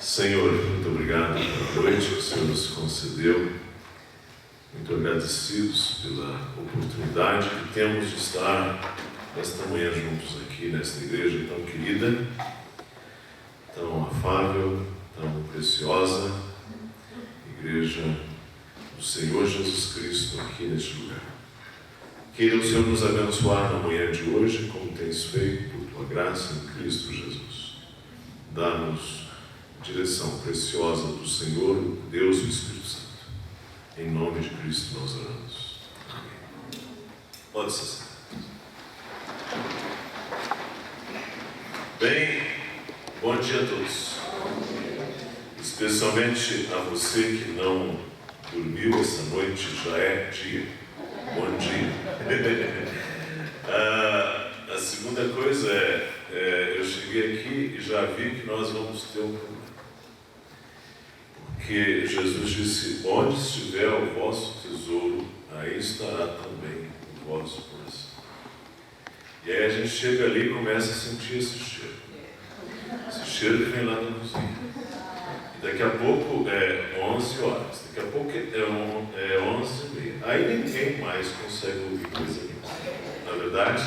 Senhor, muito obrigado pela noite que o Senhor nos concedeu. Muito agradecidos pela oportunidade que temos de estar esta manhã juntos aqui nesta igreja tão querida, tão afável, tão preciosa, igreja do Senhor Jesus Cristo aqui neste lugar. Queira o Senhor nos abençoar na manhã de hoje, como tens feito por tua graça em Cristo Jesus. Dá-nos direção preciosa do Senhor, Deus e o Espírito Santo. Em nome de Cristo nós oramos. Amém. Pode ser assim. Bem, bom dia a todos. Especialmente a você que não dormiu essa noite, já é dia. Bom dia. A segunda coisa eu cheguei aqui e já vi que nós vamos ter um problema. Porque Jesus disse, onde estiver o vosso tesouro, aí estará também o vosso coração. E aí a gente chega ali e começa a sentir esse cheiro. Esse cheiro que vem lá da cozinha. E daqui a pouco é 11 horas, daqui a pouco é 11h30. Aí ninguém mais consegue ouvir coisa nenhuma. Na verdade?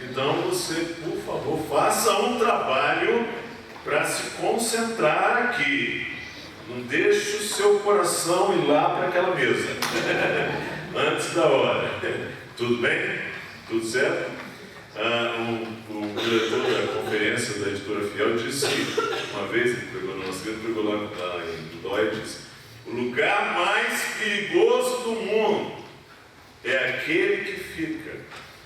Então você, por favor, faça um trabalho para se concentrar aqui. Não deixe o seu coração ir lá para aquela mesa antes da hora. Tudo bem? Tudo certo? O diretor da conferência da Editora Fiel disse que uma vez ele pregou lá em Dói, disse: o lugar mais perigoso do mundo é aquele que fica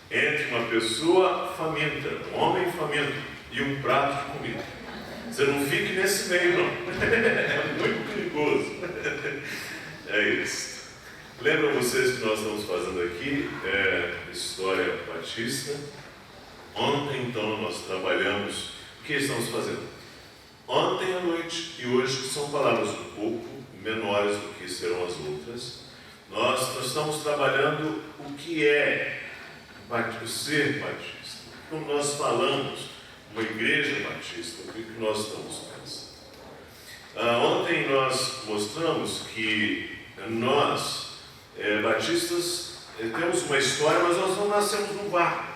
entre uma pessoa faminta, um homem faminto e um prato de comida. Você não fique nesse meio, não. É muito perigoso. É isso. Lembram vocês que nós estamos fazendo aqui História Batista? Ontem, então, nós trabalhamos. O que estamos fazendo? Ontem à noite e hoje, que são palavras um pouco menores do que serão as outras, nós estamos trabalhando o que é ser batista. Como nós falamos, uma igreja batista, o que nós estamos pensando? Ontem nós mostramos que nós, batistas, temos uma história, mas nós não nascemos no vácuo.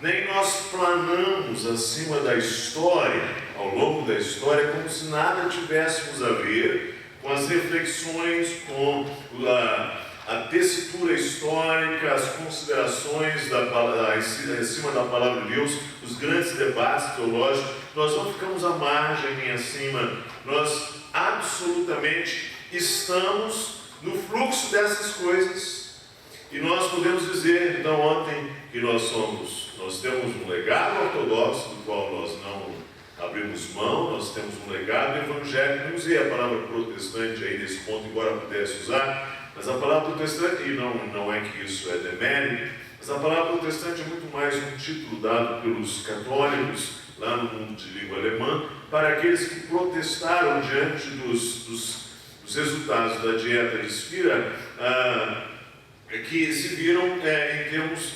Nem nós planamos acima da história, ao longo da história, como se nada tivéssemos a ver com as reflexões, com a tessitura histórica, as considerações em cima da palavra de Deus, os grandes debates teológicos. Nós não ficamos à margem nem acima, nós absolutamente estamos no fluxo dessas coisas. E nós podemos dizer, então, ontem, que nós temos um legado ortodoxo, do qual nós não abrimos mão, nós temos um legado evangélico. Não usei a palavra protestante aí nesse ponto, embora pudesse usar, mas a palavra protestante, e não é que isso é demérito, mas a palavra protestante é muito mais um título dado pelos católicos lá no mundo de língua alemã, para aqueles que protestaram diante dos resultados da dieta de Spira, que se viram em termos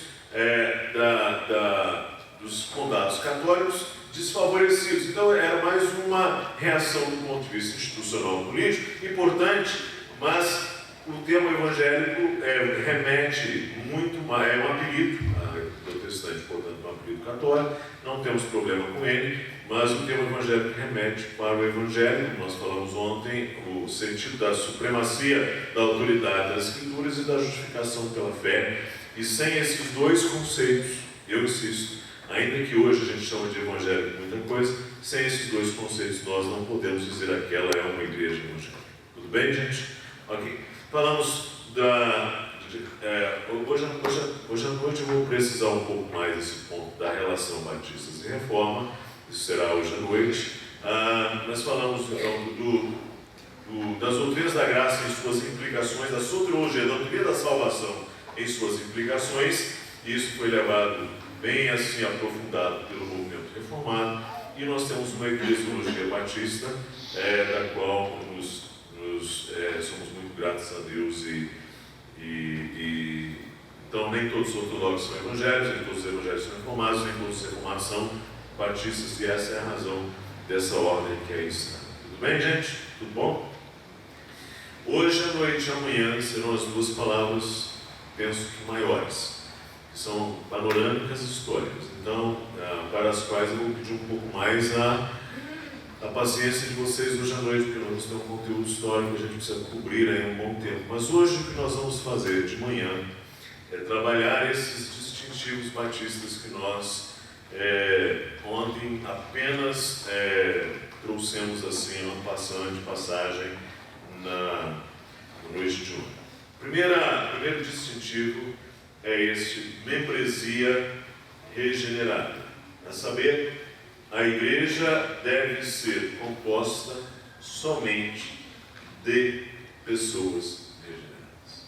dos condados católicos desfavorecidos. Então era mais uma reação do ponto de vista institucional político, importante, mas o termo evangélico remete muito mais, é um apelido protestante, portanto é um apelido católico, não temos problema com ele, mas o termo evangélico remete para o evangelho. Nós falamos ontem o sentido da supremacia da autoridade das Escrituras e da justificação pela fé, e sem esses dois conceitos, eu insisto, ainda que hoje a gente chama de evangélico muita coisa, sem esses dois conceitos nós não podemos dizer aquela é uma igreja evangélica. Tudo bem, gente? Ok. Falamos hoje à noite eu vou precisar um pouco mais desse ponto da relação batistas e reforma, isso será hoje à noite. Nós falamos então das doutrinas da graça em suas implicações, da soteriologia, da doutrina da salvação em suas implicações, e isso foi levado bem assim aprofundado pelo movimento reformado, e nós temos uma eclesiologia batista, da qual somos muito gratos a Deus, então nem todos os ortodoxos são evangélicos, nem todos os evangélicos são reformados, nem todos os reformados são batistas, e essa é a razão dessa ordem que aí está. Tudo bem, gente? Tudo bom? Hoje à noite e amanhã serão as duas palavras, penso que maiores, que são panorâmicas históricas. Então, para as quais eu vou pedir um pouco mais a paciência de vocês hoje à noite, porque nós vamos ter um conteúdo histórico que a gente precisa cobrir aí um bom tempo. Mas hoje o que nós vamos fazer de manhã é trabalhar esses distintivos batistas que nós ontem apenas trouxemos assim uma passagem no noite de ontem. Primeiro distintivo é este: membresia regenerada. A saber, a igreja deve ser composta somente de pessoas regeneradas.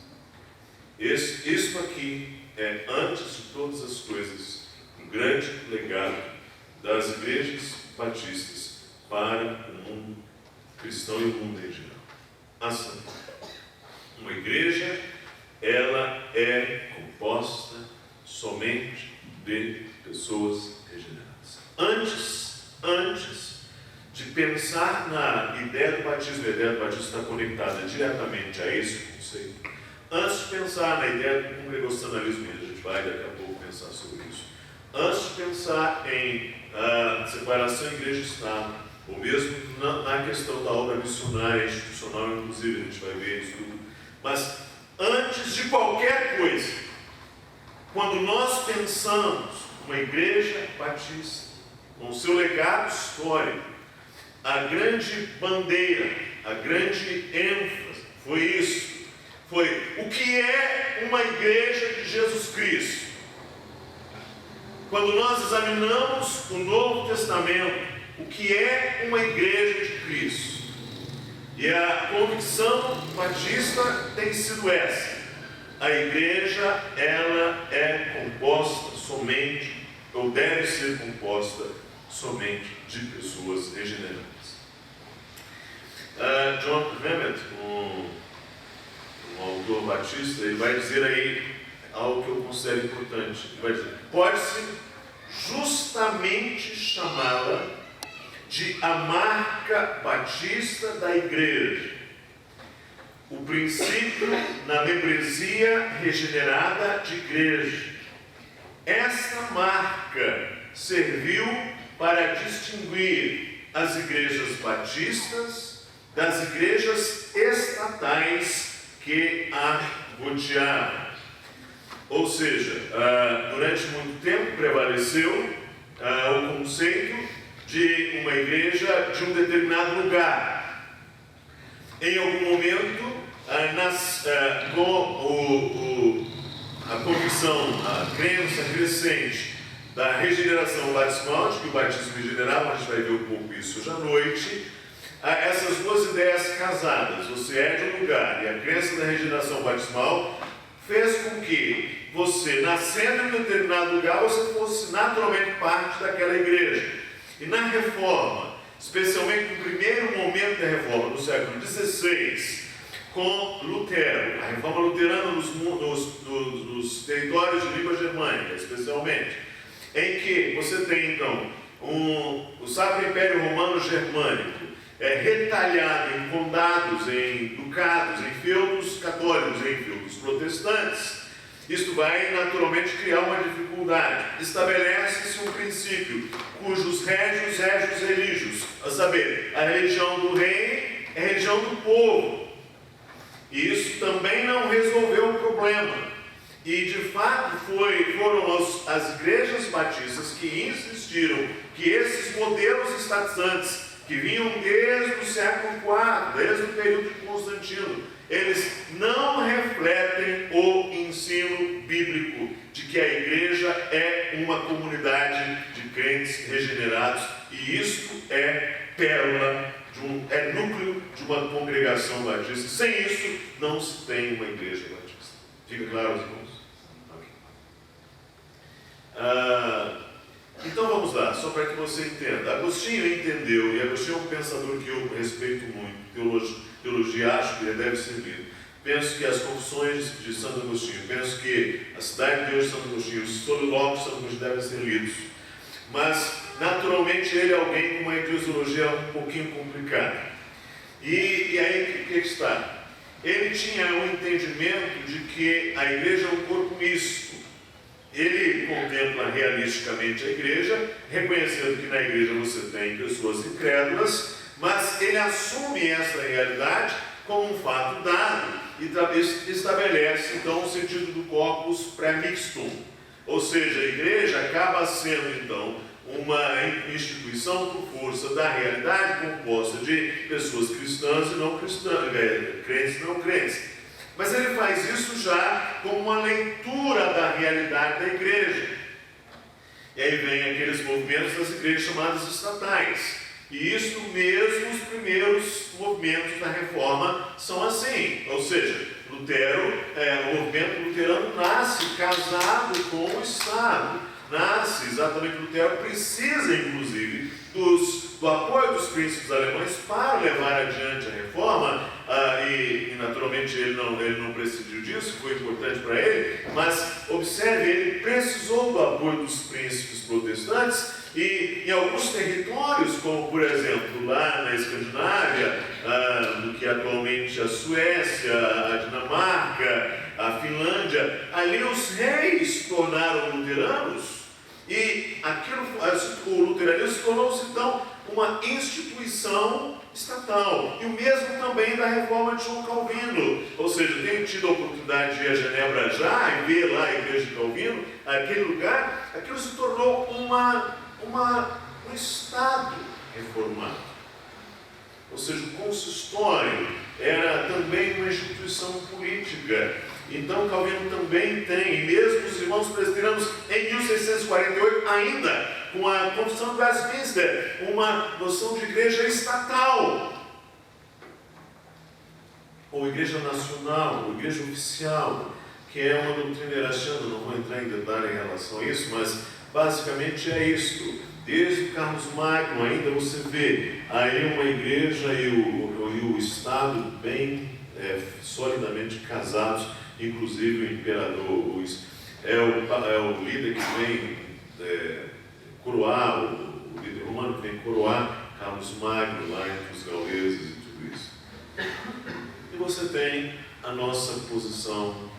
Isso aqui é, antes de todas as coisas, um grande legado das igrejas batistas para o mundo cristão e o mundo em geral. Assim, uma igreja, ela é composta somente de pessoas regeneradas. Antes de pensar na ideia do batismo, a ideia do batismo está conectada diretamente a esse conceito. Antes de pensar na ideia do congregacionalismo, a gente vai daqui a pouco pensar sobre isso. Antes de pensar em separação igreja-estado, ou mesmo na questão da obra missionária institucional, inclusive, a gente vai ver isso tudo. Mas antes de qualquer coisa, quando nós pensamos uma igreja batista, com o seu legado histórico, a grande bandeira, a grande ênfase foi isso. Foi o que é uma igreja de Jesus Cristo. Quando nós examinamos o Novo Testamento, o que é uma igreja de Cristo? E a convicção batista tem sido essa: a igreja, ela é composta somente, ou deve ser composta somente de pessoas regeneradas. John Hammett, um autor batista, ele vai dizer aí algo que eu considero importante. Ele vai dizer: pode-se justamente chamá-la de a marca batista da igreja, o princípio na membresia regenerada de igreja. Esta marca serviu para distinguir as igrejas batistas das igrejas estatais que a rodeavam. Ou seja, durante muito tempo prevaleceu o conceito de uma igreja de um determinado lugar. Em algum momento, com a convicção, a crença crescente da regeneração batismal, de que o batismo regenerava, a gente vai ver um pouco isso hoje à noite, essas duas ideias casadas, você é de um lugar, e a crença da regeneração batismal, fez com que você, nascendo em um determinado lugar, você fosse naturalmente parte daquela igreja. E na Reforma, especialmente no primeiro momento da Reforma, no século XVI, com Lutero, a Reforma Luterana nos territórios de língua germânica, especialmente, em que você tem então o Sacro Império Romano Germânico retalhado em condados, em ducados, em feudos católicos, em feudos protestantes. Isto vai naturalmente criar uma dificuldade. Estabelece-se um princípio cujos régios relígios, a saber, a religião do rei é a religião do povo. E isso também não resolveu o problema. E de fato foram as igrejas batistas que insistiram que esses modelos estatizantes, que vinham desde o século IV, desde o período de Constantino, eles não refletem o ensino bíblico de que a igreja é uma comunidade de crentes regenerados, e isto é pérola, é núcleo de uma congregação batista. Sem isso, não se tem uma igreja batista. Fica claro, irmãos? Então vamos lá, só para que você entenda. Agostinho entendeu, e Agostinho é um pensador que eu respeito muito, teologia acho que ele deve ser lido. Penso que as Confissões de Santo Agostinho, penso que a Cidade de Deus de Santo Agostinho, os Solilóquios de Santo Agostinho devem ser lidos. mas naturalmente ele é alguém com uma eclesiologia um pouquinho complicada. E aí o que está? Ele tinha um entendimento de que a igreja é um corpo misto. Ele contempla realisticamente a igreja, reconhecendo que na igreja você tem pessoas incrédulas, mas ele assume essa realidade como um fato dado e estabelece então o sentido do corpus pré-mixtum. Ou seja, a igreja acaba sendo então uma instituição por força da realidade composta de pessoas cristãs e não cristãs, crentes e não crentes. Mas ele faz isso já como uma leitura da realidade da igreja. E aí vem aqueles movimentos das igrejas chamadas estatais. E isso mesmo, os primeiros movimentos da reforma são assim. Ou seja, Lutero, o movimento luterano nasce casado com o Estado. Nasce exatamente, Lutero precisa inclusive do apoio dos príncipes alemães para levar adiante a reforma, e naturalmente ele não prescindiu disso, foi importante para ele, mas observe, ele precisou do apoio dos príncipes protestantes, e em alguns territórios, como por exemplo lá na Escandinávia, no que atualmente a Suécia, a Dinamarca, a Finlândia, ali os reis tornaram luteranos, e o luteranismo tornou-se então uma instituição estatal. E o mesmo também da reforma de João Calvino. Ou seja, tenho tido a oportunidade de ir a Genebra já e ver lá a igreja de Calvino, aquele lugar, aquilo se tornou um Estado reformado. Ou seja, o consistório era também uma instituição política. Então Calvino também tem, e mesmo os irmãos presbiterianos em 1648, ainda com a Confissão de Westminster, uma noção de igreja estatal, ou igreja nacional, ou igreja oficial, que é uma doutrina erastiana. Não vou entrar em detalhe em relação a isso, mas basicamente é isso. Desde Carlos Magno ainda você vê aí uma igreja e o Estado bem solidamente casados. Inclusive o imperador é o líder que vem coroar, o líder romano que vem coroar Carlos Magno lá entre os gauleses e tudo isso. E você tem a nossa posição,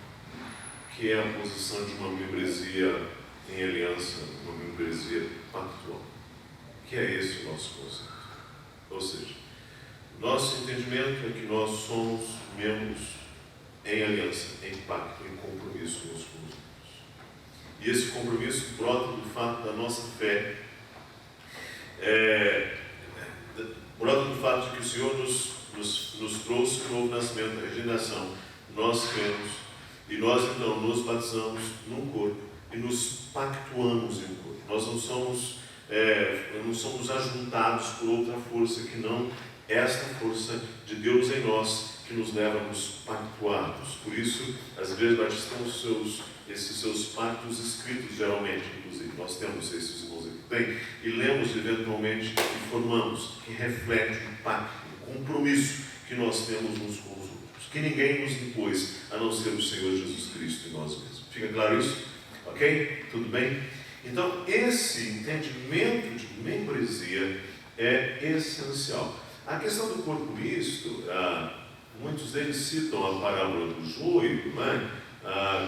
que é a posição de uma membresia em aliança, uma membresia pactual, que é esse o nosso conceito. Ou seja, nosso entendimento é que nós somos membros em aliança, em pacto, em compromisso uns com os outros. E esse compromisso brota do fato da nossa fé, brota do fato de que o Senhor nos trouxe um novo nascimento, a regeneração. Nós cremos, e nós então nos batizamos num corpo e nos pactuamos em um corpo. Nós não somos ajuntados por outra força que não esta força de Deus em nós, que nos leva a nos pactuarmos. Por isso, as igrejas batistas têm esses seus pactos escritos, geralmente, inclusive. Nós temos esses irmãos aqui que têm, e lemos eventualmente e formamos, que reflete um pacto, um compromisso que nós temos uns com os outros, que ninguém nos impôs, a não ser o Senhor Jesus Cristo e nós mesmos. Fica claro isso? Ok? Tudo bem? Então, esse entendimento de membresia é essencial. A questão do corpo misto, muitos deles citam a parábola do joio, né?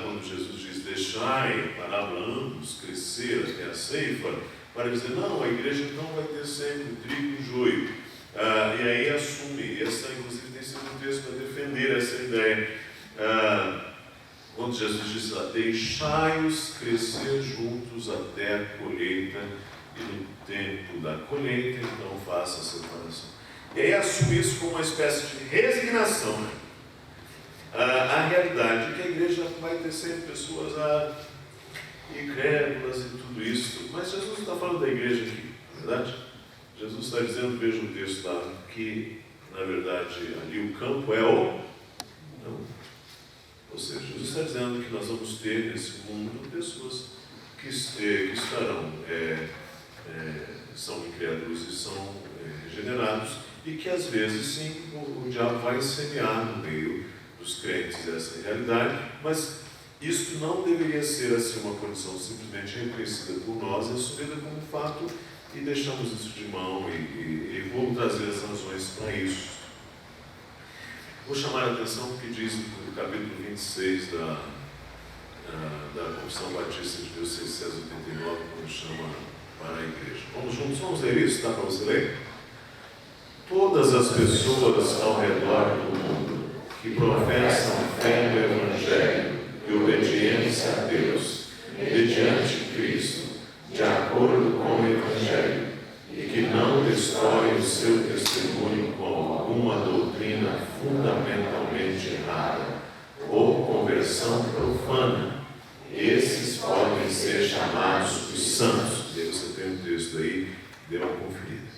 Quando Jesus diz: deixai a parábola ambos crescer até a ceifa, para dizer, não, a igreja então vai ter sempre o trigo e o joio. E aí assume, essa inclusive tem sido um texto para defender essa ideia. Quando Jesus diz: deixai-os crescer juntos até a colheita, e no tempo da colheita então faça a separação. E aí assume isso como uma espécie de resignação à realidade que a igreja vai ter sempre pessoas incrédulas e tudo isso. Mas Jesus não está falando da igreja aqui, não é verdade? Jesus está dizendo, veja o texto lá, que na verdade ali o campo é o não. Ou seja, Jesus está dizendo que nós vamos ter nesse mundo pessoas que estarão são incrédulos e são regenerados, e que às vezes sim o diabo vai semear no meio dos crentes essa realidade, mas Isto não deveria ser assim uma condição simplesmente reconhecida por nós e assumida como fato, e deixamos isso de mão e vou trazer as razões para isso. Vou chamar a atenção que diz no capítulo 26 da Confissão Batista de 1689, quando chama para a igreja. Vamos juntos, vamos ler isso, tá para você ler? Todas as pessoas ao redor do mundo que professam fé no Evangelho e obediência a Deus, mediante Cristo, de acordo com o Evangelho, e que não destrói o seu testemunho com alguma doutrina fundamentalmente errada ou conversão profana, esses podem ser chamados os santos. E aí você tem um texto aí, dê uma conferida.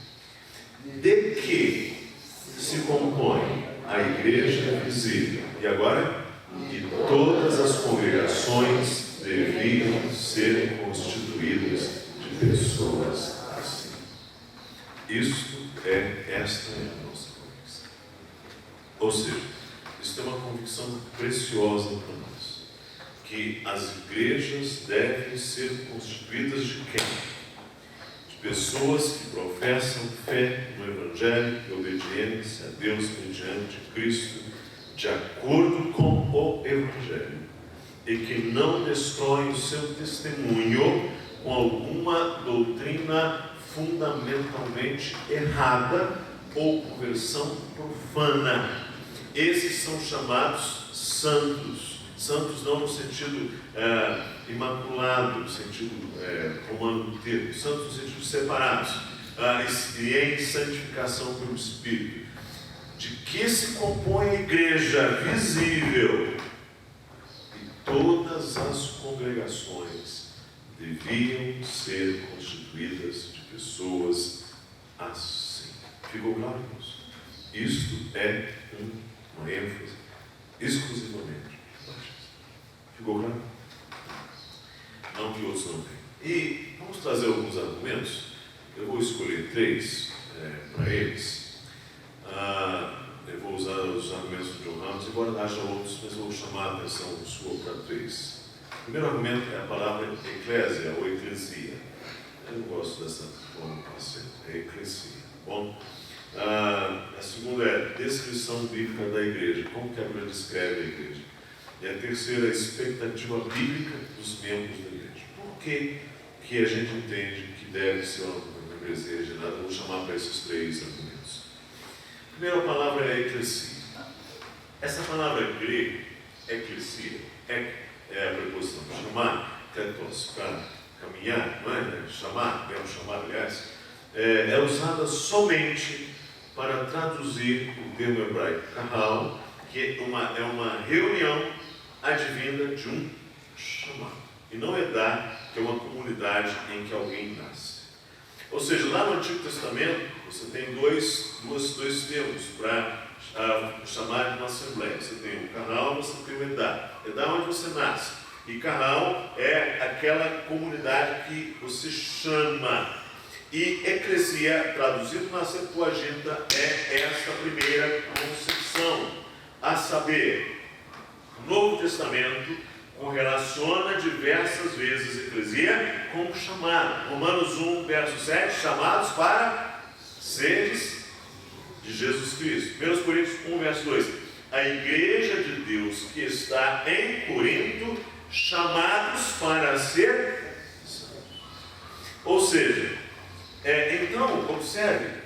De que se compõe a igreja visível? E agora? E todas as congregações deviam ser constituídas de pessoas assim. Esta é a nossa convicção. Ou seja, isso é uma convicção preciosa para nós. Que as igrejas devem ser constituídas de quem? De pessoas que professam fé no Evangelho e obediência a Deus mediante Cristo, de acordo com o Evangelho, e que não destroem o seu testemunho com alguma doutrina fundamentalmente errada ou conversão profana. Esses são chamados santos. Santos não no sentido imaculado, no sentido romano do termo. Santos no sentido separados, e em santificação pelo Espírito. De que se compõe a igreja visível? E todas as congregações deviam ser constituídas de pessoas assim. Ficou claro isso? Isto é uma ênfase exclusivamente batista. Ficou claro? Não que outros não tenham. E vamos trazer alguns argumentos. Eu vou escolher 3 para eles. Eu vou usar os argumentos de John Ramos, embora haja outros, mas vou chamar a atenção sua para 3. O primeiro argumento é a palavra eclésia ou eclesia. Eu não gosto dessa forma para ser. É eclesia. Bom, a segunda é descrição bíblica da igreja. Como que a Bíblia descreve a igreja? E a terceira é a expectativa bíblica dos membros da igreja. Por que a gente entende que deve ser uma membresia regenerada? Vou chamar para esses 3 argumentos. A primeira palavra é eclesia. Essa palavra grega, eclesia, é a preposição chamar, kletos, para caminhar, não é? Chamar, verbo chamar, aliás, é usada somente para traduzir o termo hebraico kahal, que é uma reunião advinda de um chamado. E não é dar, que é uma comunidade em que alguém nasce. Ou seja, lá no Antigo Testamento, você tem dois termos para chamar de uma assembleia. Você tem o Kahal, você tem o Edá. Edá é onde você nasce. E Kahal é aquela comunidade que você chama. E eclesia, traduzido na Septuaginta, é esta primeira concepção. A saber, o Novo Testamento correlaciona diversas vezes eclesia com chamado. Romanos 1, verso 7, chamados para seres de Jesus Cristo. 1 Coríntios 1, verso 2. A igreja de Deus que está em Corinto, chamados para ser santos. Ou seja, então, observe,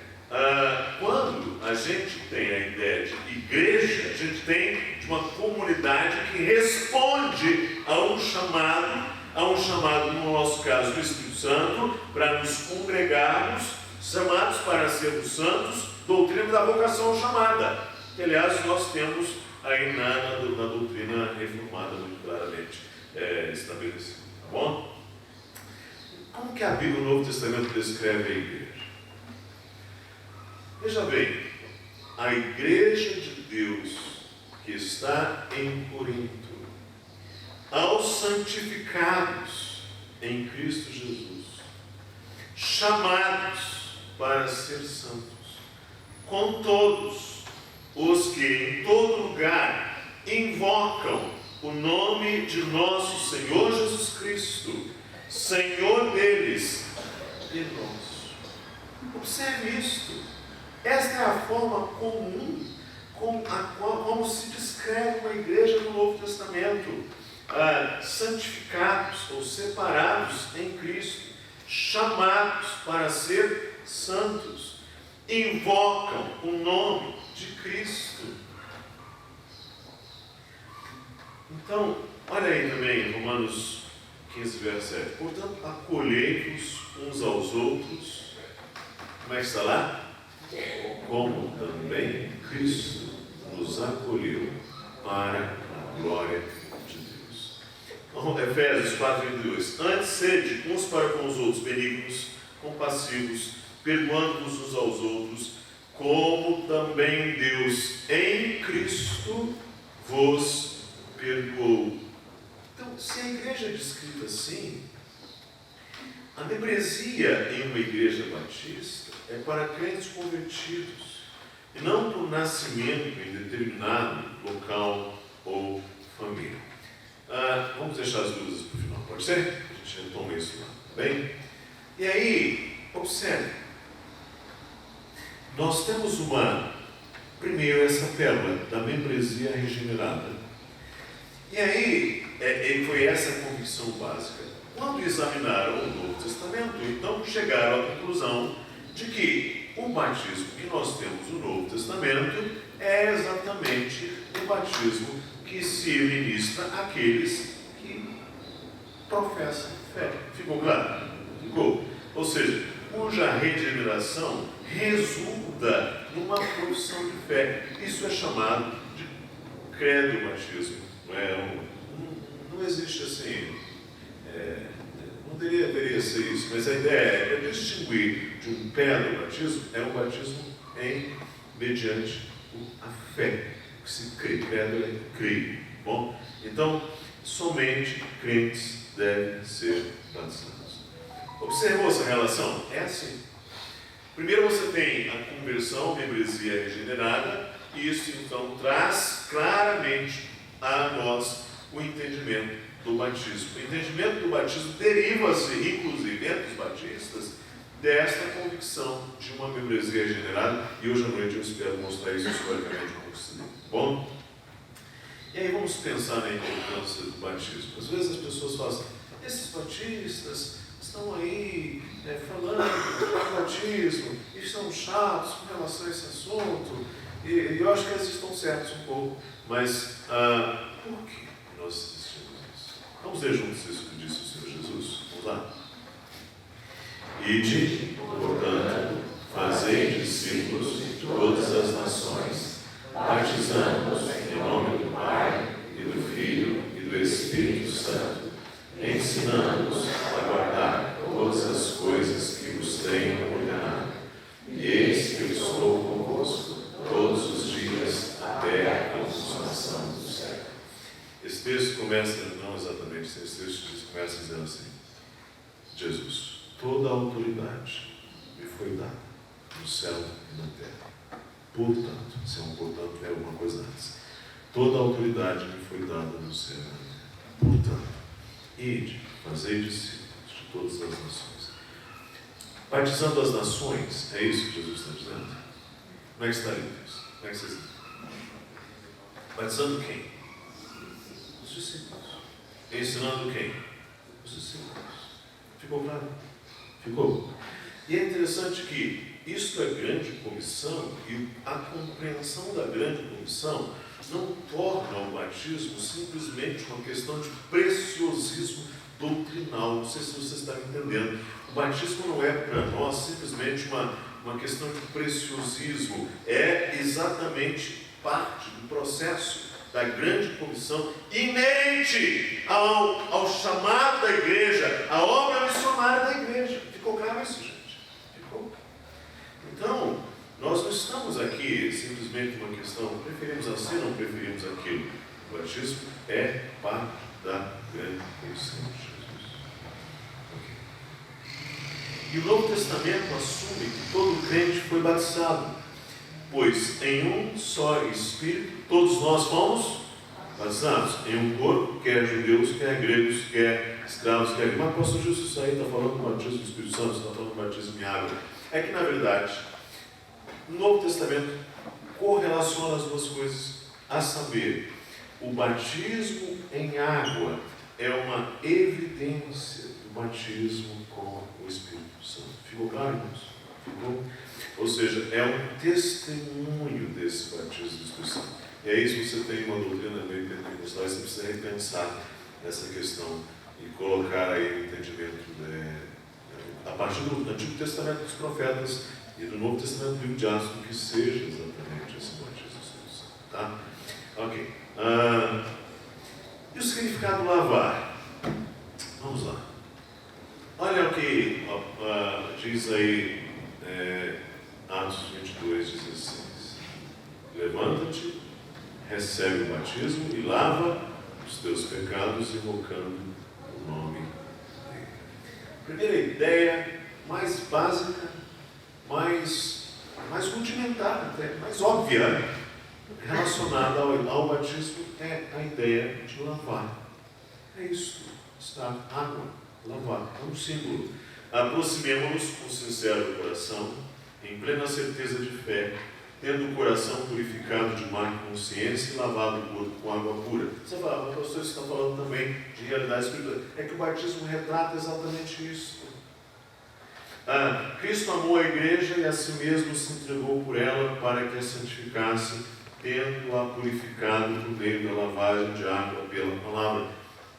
quando a gente tem a ideia de igreja, a gente tem de uma comunidade que responde a um chamado, no nosso caso, do Espírito Santo, para nos congregarmos, chamados para sermos santos, doutrina da vocação chamada, que aliás nós temos aí na doutrina reformada muito claramente estabelecida, tá bom? Como que a Bíblia, o Novo Testamento, descreve a igreja? Veja bem, a igreja de Deus que está em Corinto, aos santificados em Cristo Jesus, chamados para ser santos, com todos os que em todo lugar invocam o nome de nosso Senhor Jesus Cristo, Senhor deles e nosso. Observe isto. Esta é a forma comum como se descreve uma igreja no Novo Testamento. Santificados ou separados em Cristo, chamados para ser santos, invocam o nome de Cristo. Então, olha aí também, Romanos 15, verso 7. Portanto, acolhei-vos uns aos outros. Como é que está lá? Como também Cristo nos acolheu para a glória de Deus. Então, Efésios 4:22. Antes sede uns para com os outros benignos, compassivos, perdoando-vos uns aos outros, como também Deus em Cristo vos perdoou. Então, se a igreja é descrita assim, a membresia em uma igreja batista é para crentes convertidos, e não por nascimento em determinado local ou família. Vamos deixar as dúvidas para o final, pode ser? A gente retoma isso lá, tá bem? E aí, observe, nós temos primeiro essa pérola da membresia regenerada. E aí, foi essa a convicção básica. Quando examinaram o Novo Testamento, então chegaram à conclusão de que o batismo que nós temos no Novo Testamento é exatamente o batismo que se ministra àqueles que professam fé. Ficou claro? Ficou. Ou seja, cuja regeneração resulta numa profissão de fé. Isso é chamado de credo batismo. Não existe assim, não deveria ser isso, mas a ideia é distinguir de um credo batismo, é um batismo mediante a fé, que se crê, credo é crer. Bom, então, somente crentes devem ser batizados. Observou essa relação? É assim. Primeiro você tem a conversão, membresia regenerada, e isso então traz claramente a nós o entendimento do batismo. O entendimento do batismo deriva-se, inclusive, entre os batistas, desta convicção de uma membresia regenerada, e hoje à noite eu espero mostrar isso historicamente como se deu. Bom? E aí vamos pensar na importância do batismo. Às vezes as pessoas falam assim, esses batistas estão aí falando do batismo e estão chatos com relação a esse assunto, e eu acho que eles estão certos um pouco, mas por que nós assistimos isso? Vamos ler juntos isso que disse o Senhor Jesus? Vamos lá? Ide, portanto, fazei discípulos de todas as nações, batizando-os em nome do Pai, e do Filho, e do Espírito Santo, ensinando-os a guardar todas as coisas que vos tenho ordenado. E eis que eu estou convosco todos os dias até a consumação do século. Esse texto começa, não exatamente, esse texto começa dizendo assim: Jesus, toda a autoridade me foi dada no céu e na terra. Portanto, se é um portanto, é alguma coisa antes. Toda a autoridade me foi dada no céu e na terra. Portanto, ide, fazei discípulos de todas as nações. Batizando as nações, é isso que Jesus está dizendo? Como é que está ali isso? Como é que vocês dizem? Batizando quem? Os discípulos. Ensinando quem? Os discípulos. Ficou claro? Ficou? E é interessante que isto é grande comissão, e a compreensão da grande comissão não torna o batismo simplesmente uma questão de preciosismo doutrinal. Não sei se você está entendendo. O batismo não é para nós simplesmente uma questão de preciosismo, é exatamente parte do processo da grande comissão inerente ao chamado da igreja, à obra missionária da igreja. Ficou claro isso, gente? Ficou? Então, nós não estamos aqui simplesmente uma questão, preferimos assim ou não preferimos aquilo. O batismo é parte da grande comissão de Jesus. Okay. E o Novo Testamento assume que todo crente foi batizado, pois em um só Espírito todos nós fomos batizados em um corpo, quer judeus, quer gregos, quer escravos, quer... Mas apóstolo Justo, isso aí está falando do batismo do Espírito Santo, está falando do batismo em água. É que, na verdade, no Novo Testamento correlaciona as duas coisas, a saber, o batismo em água é uma evidência do batismo com o Espírito Santo. Ficou claro isso? Ficou? Ou seja, é um testemunho desse batismo do Espírito Santo. E aí, se você tem uma doutrina meio pentecostal, você precisa repensar essa questão e colocar aí o entendimento a partir do Antigo Testamento dos profetas e do Novo Testamento do livro de Atos, do que seja exatamente esse batismo do Espírito Santo. Tá? Ok. E o significado do lavar? Vamos lá. Olha o que diz aí Atos 22:16. Levanta-te, recebe o batismo e lava os teus pecados, invocando o nome dele. Primeira ideia, mais básica, mais rudimentar, até mais óbvia, relacionada ao batismo, é a ideia de lavar. É isso, está água, lavar, é um símbolo. Aproximemo-nos com sincero coração, em plena certeza de fé, tendo o coração purificado de má consciência e lavado o corpo com água pura. Você fala, mas pastor, você está falando também de realidade espiritual. É que o batismo retrata exatamente isso. Cristo amou a igreja e a si mesmo se entregou por ela para que a santificasse, tendo-a purificado por meio da lavagem de água pela palavra.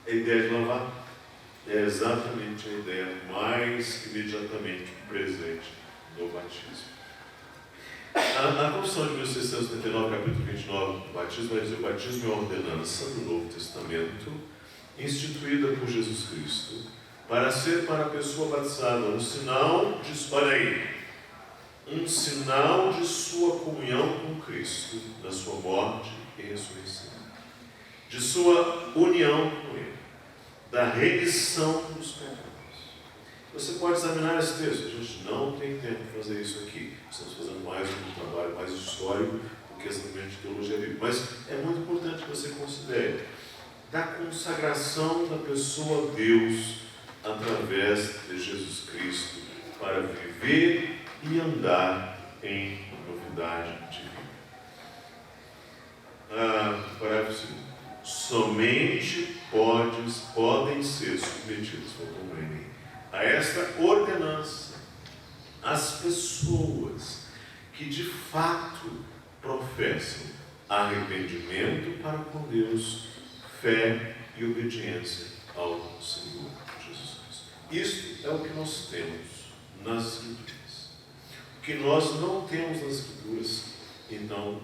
A ideia de lavar é exatamente a ideia mais imediatamente presente no batismo. A Confissão de 1679, capítulo 29 do batismo, vai dizer: o batismo é a ordenança do Novo Testamento, instituída por Jesus Cristo, para ser para a pessoa batizada um sinal de sua comunhão com Cristo, da sua morte e ressurreição, de sua união com Ele, da remissão dos pecados. Você pode examinar esse texto. A gente não tem tempo de fazer isso aqui. Estamos fazendo mais um trabalho mais histórico do que exatamente de teologia bíblica. Mas é muito importante que você considere da consagração da pessoa a Deus através de Jesus Cristo para viver e andar em novidade de vida. Parágrafo 2. Somente podem ser submetidos, vou compreender, a esta ordenança as pessoas que de fato professam arrependimento para com Deus, fé e obediência ao Senhor Jesus Cristo. Isto é o que nós temos nas Escrituras. O que nós não temos nas Escrituras, então,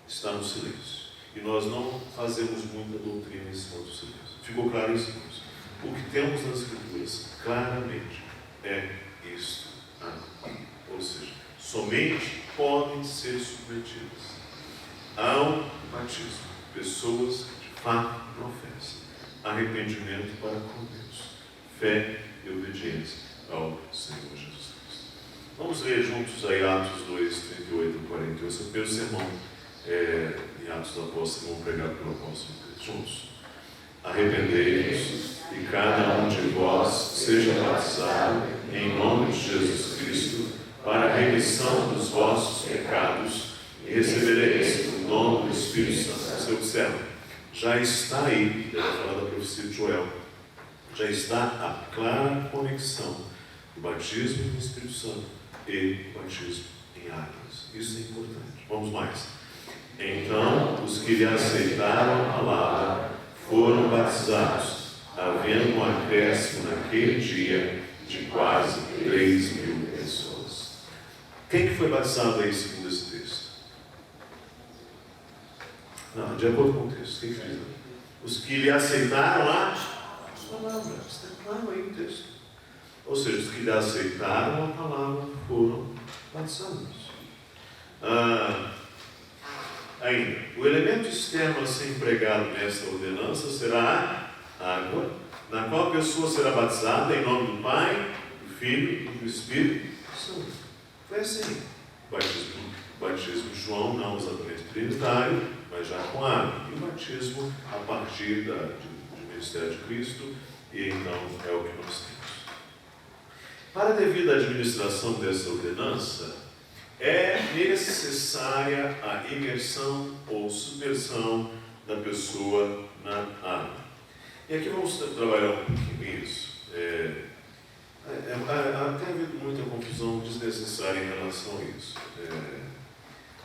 está no silêncio. E nós não fazemos muita doutrina em cima do silêncio. Ficou claro isso, irmãos? O que temos nas Escrituras, claramente, é isto aqui. Ou seja, somente podem ser submetidas ao batismo pessoas que de fato professam arrependimento para com Deus, fé e obediência ao Senhor Jesus Cristo. Vamos ler juntos aí Atos 2, 38 e 48. Esse é o primeiro sermão em Atos do Apóstolo, vamos pregar pelo Apóstolo Cristo. Juntos. Arrependei-vos e cada um de vós seja batizado em nome de Jesus Cristo para a remissão dos vossos pecados e recebereis o dom do Espírito Santo. Você observa, já está aí, deve falar da profecia de Joel, já está a clara conexão do batismo no Espírito Santo e o batismo em águas. Isso é importante. Vamos mais. Então, os que lhe aceitaram a palavra foram batizados, havendo um acréscimo naquele dia de quase 3.000 pessoas. Quem que foi batizado aí segundo esse texto? Não, de acordo com o texto. Quem que diz? Os que lhe aceitaram a palavra. Está claro aí no texto. Ou seja, os que lhe aceitaram a palavra foram batizados. Ainda, o elemento externo a ser empregado nesta ordenança será a água, na qual a pessoa será batizada em nome do Pai, do Filho e do Espírito Santo. Foi assim. O batismo de João, não exatamente trinitário, mas já com água. E o batismo a partir do ministério de Cristo, e então é o que nós temos. Para a devida administração dessa ordenança, é necessária a imersão ou submersão da pessoa na água. E aqui vamos trabalhar um pouquinho isso. Tem havido muita confusão desnecessária em relação a isso.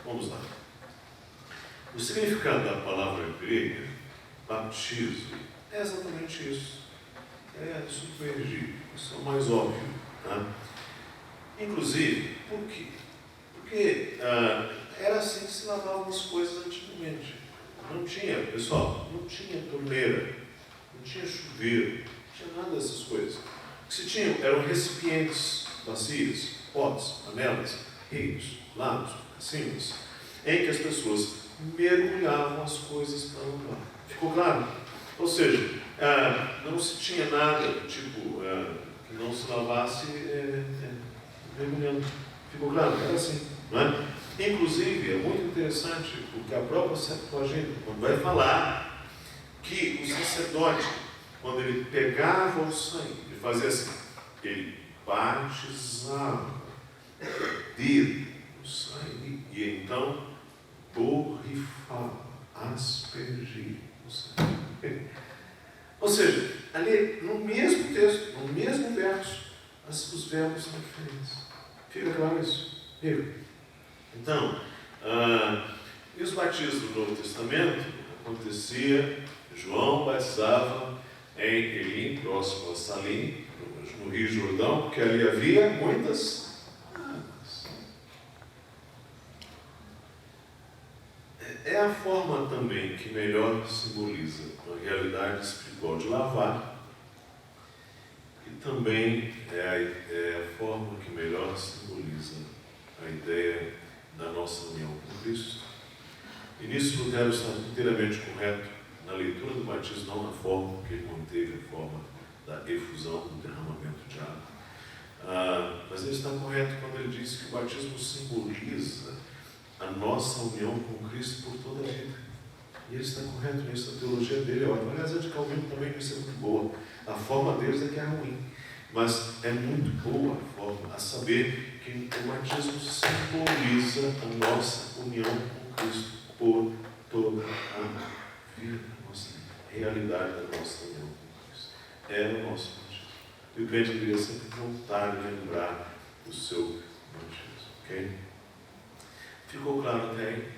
Vamos lá. O significado da palavra grega, batismo, é exatamente isso. É submergir. Isso é o mais óbvio. Tá? Inclusive, por quê? Porque era assim que se lavavam as coisas antigamente. Não tinha, pessoal, não tinha torneira, não tinha chuveiro, não tinha nada dessas coisas. O que se tinha eram recipientes, bacias, potes, panelas, rios, lagos, cassinos, em que as pessoas mergulhavam as coisas para lavar. Ficou claro? Ou seja, não se tinha nada do tipo que não se lavasse mergulhando. Ficou claro? Era assim, não é? Inclusive, é muito interessante, porque a própria Septuaginta, quando vai falar que o sacerdote, quando ele pegava o sangue, ele fazia assim, ele batizava o dedo no sangue e então borrifava, aspergia o sangue. Ou seja, ali no mesmo texto, no mesmo verso, os verbos são diferentes. Fica claro isso? Fica. Então, e os batismos do Novo Testamento acontecia, João batizava em Elim, próximo a Salim, no Rio Jordão, porque ali havia muitas águas. É a forma também que melhor simboliza a realidade espiritual de lavar, e também é a forma que melhor simboliza a ideia da nossa união com Cristo. E nisso Lutero está inteiramente correto na leitura do batismo, não na forma, porque ele manteve a forma da efusão, do derramamento de água. Mas ele está correto quando ele diz que o batismo simboliza a nossa união com Cristo por toda a vida. E ele está correto nisso, a teologia dele é ótima. Aliás, a de Calvino também isso é muito boa. A forma deles é que é ruim. Mas é muito boa a forma, a saber que o batismo simboliza a nossa união com Cristo por toda a vida, a nossa realidade da nossa união com Cristo. É o nosso batismo. E o crente deveria sempre voltar a lembrar do seu batismo. Ok? Ficou claro até aí?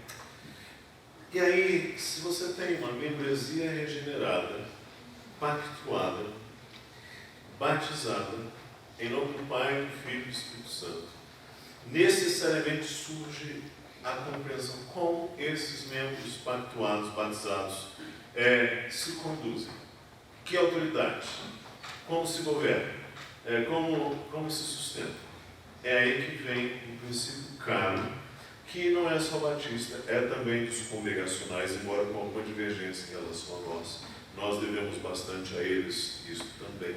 E aí, se você tem uma membresia regenerada, pactuada, batizada, em nome do Pai, do Filho e do Espírito Santo, necessariamente surge a compreensão como esses membros pactuados, batizados, se conduzem. Que autoridade? Como se governam? Como se sustentam? É aí que vem um princípio caro, que não é só batista, é também dos congregacionais, embora com alguma divergência em relação a nós. Nós devemos bastante a eles isso também.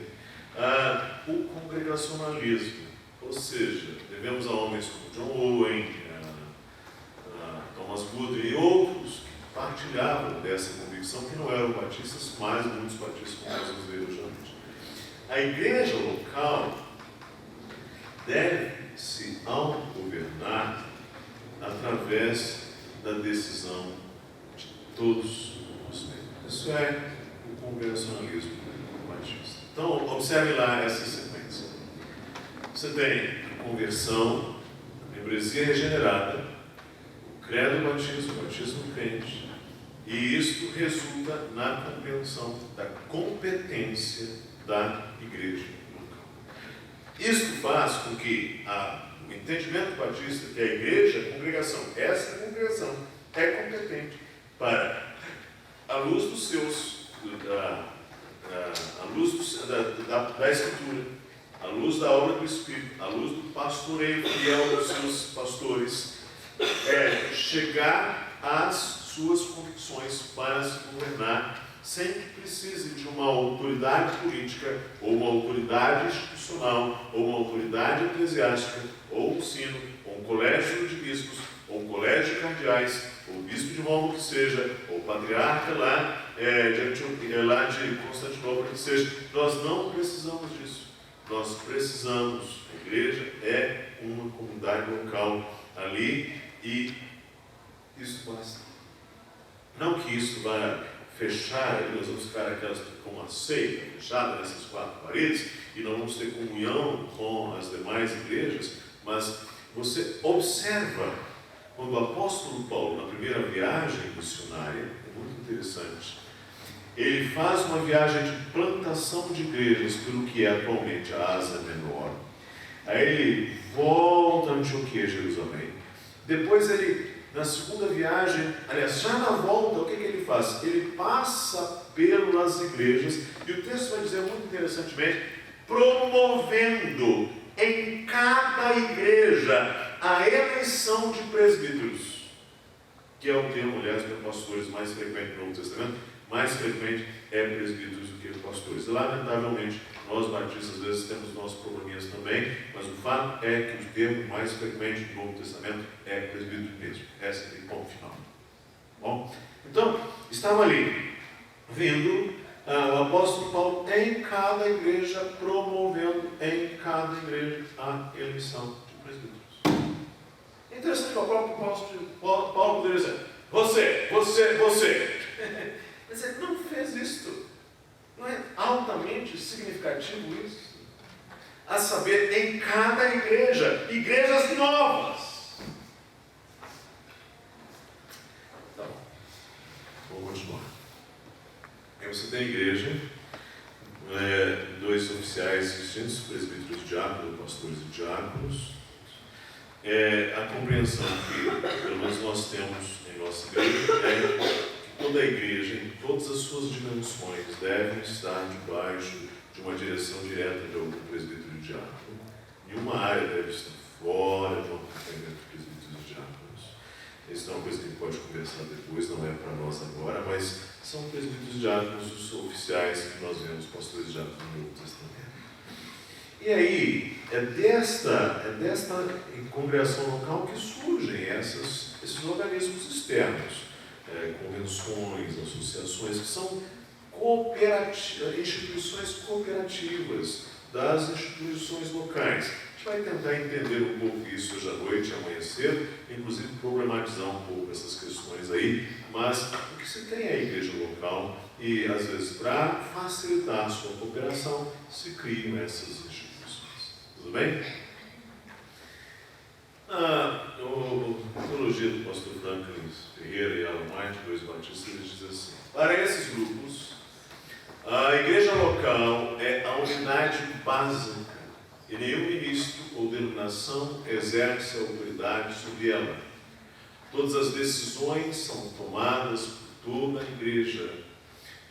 O congregacionalismo, ou seja, devemos a homens como John Owen, Thomas Goodwin e outros que partilhavam dessa convicção, que não eram batistas, mas muitos batistas, como nós vamos ver hoje à noite. A igreja local deve se autogovernar através da decisão de todos os membros. Isso é o congregacionalismo batista. Então, observe lá essa sequência. Você tem a conversão, a membresia regenerada, o credo e o batismo crente, e isto resulta na compreensão da competência da igreja local. Isto faz com que o entendimento batista que a igreja, a congregação, essa congregação é competente para, à luz dos seus, à luz da Escritura, à luz da obra do Espírito, à luz do pastoreio fiel dos seus pastores, chegar às suas convicções para se governar, sem que precise de uma autoridade política, ou uma autoridade institucional, ou uma autoridade eclesiástica, ou um sino, ou um colégio de bispos, ou um colégio de cardeais, o bispo de Roma que seja, ou o patriarca lá, lá de Constantinopla que seja. Nós não precisamos disso. Nós precisamos, a igreja é uma comunidade local ali e isso basta. Não que isso vá fechar, nós vamos ficar aquelas com uma seita fechada nessas 4 paredes e não vamos ter comunhão com as demais igrejas, mas você observa quando o apóstolo Paulo, na primeira viagem missionária, é muito interessante, ele faz uma viagem de plantação de igrejas pelo que é atualmente a Ásia Menor. Aí ele volta a Antioquia, Jerusalém. Depois ele, na segunda viagem, aliás, já na volta, o que ele faz? Ele passa pelas igrejas, e o texto vai dizer muito interessantemente, promovendo em cada igreja a eleição de presbíteros, que é o termo, aliás, para pastores mais frequente no Novo Testamento, mais frequente é presbíteros do que pastores. Lamentavelmente, nós batistas às vezes temos nossos probleminhas também, mas o fato é que o termo mais frequente do Novo Testamento é presbítero mesmo. Esse é o ponto final. Bom, então, estava ali, vendo o apóstolo Paulo em cada igreja, promovendo em cada igreja a eleição de presbíteros. É interessante que o próprio Paulo poderia dizer, você. Mas ele não fez isto. Não é altamente significativo isso? A saber, em cada igreja, igrejas novas. Então, vou continuar. Aí você tem a igreja, 2 oficiais distintos, presbíteros, diáconos, pastores e diáconos. A compreensão que, pelo menos nós temos em nossa igreja, é que toda a igreja, em todas as suas dimensões, deve estar debaixo de uma direção direta de algum presbítero e diácono. Nenhuma área deve estar fora de um acompanhamento de presbíteros e diáconos. Isso é uma coisa que a gente pode conversar depois, não é para nós agora, mas são presbíteros e diáconos os oficiais que nós vemos, pastores e diáconos no Novo Testamento. E aí, é desta congregação local que surgem esses organismos externos, convenções, associações, que são instituições cooperativas das instituições locais. A gente vai tentar entender um pouco isso hoje à noite, amanhã cedo, inclusive problematizar um pouco essas questões aí, mas o que se tem é a igreja local e, às vezes, para facilitar a sua cooperação, se criam essas instituições. Tudo bem? A teologia do pastor Franklin Ferreira e Alan White, 2 batistas, eles dizem assim: para esses grupos, a igreja local é a unidade básica e nenhum ministro ou denominação exerce a autoridade sobre ela. Todas as decisões são tomadas por toda a igreja